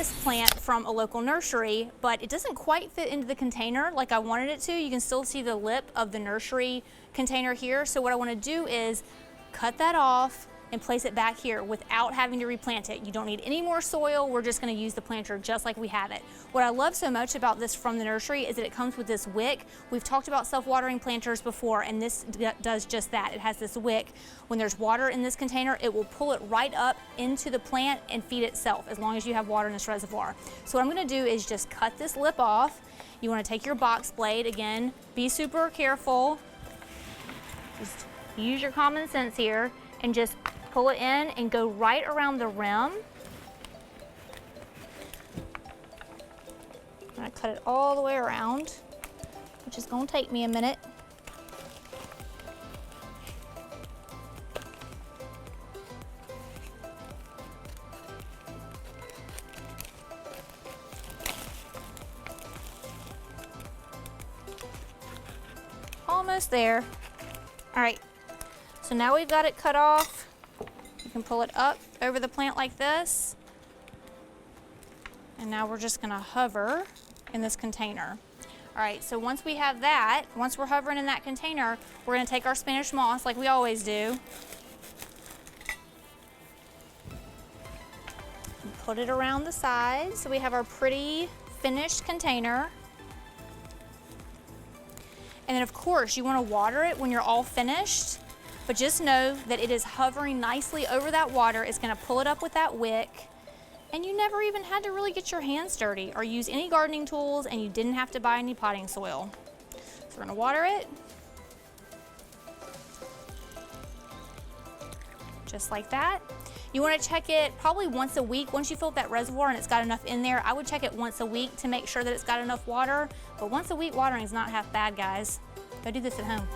this plant from a local nursery, but it doesn't quite fit into the container like I wanted it to. You can still see the lip of the nursery container here. So what I want to do is cut that off and place it back here without having to replant it. You don't need any more soil. We're just going to use the planter just like we have it. What I love so much about this from the nursery is that it comes with this wick. We've talked about self-watering planters before, and this does just that. It has this wick. When there's water in this container, it will pull it right up into the plant and feed itself as long as you have water in this reservoir. So what I'm going to do is just cut this lip off. You want to take your box blade, again, be super careful. Just use your common sense here and just pull it in and go right around the rim. I'm gonna cut it all the way around, which is gonna take me a minute. Almost there. All right, so now we've got it cut off. You can pull it up over the plant like this. And now we're just gonna hover in this container. All right, so once we have that, once we're hovering in that container, we're gonna take our Spanish moss like we always do. And put it around the sides so we have our pretty finished container. And then of course you wanna water it when you're all finished. But just know that it is hovering nicely over that water. It's gonna pull it up with that wick. And you never even had to really get your hands dirty or use any gardening tools, and you didn't have to buy any potting soil. So we're gonna water it. Just like that. You wanna check it probably once a week. Once you fill up that reservoir and it's got enough in there, I would check it once a week to make sure that it's got enough water. But once a week watering is not half bad, guys. Go do this at home.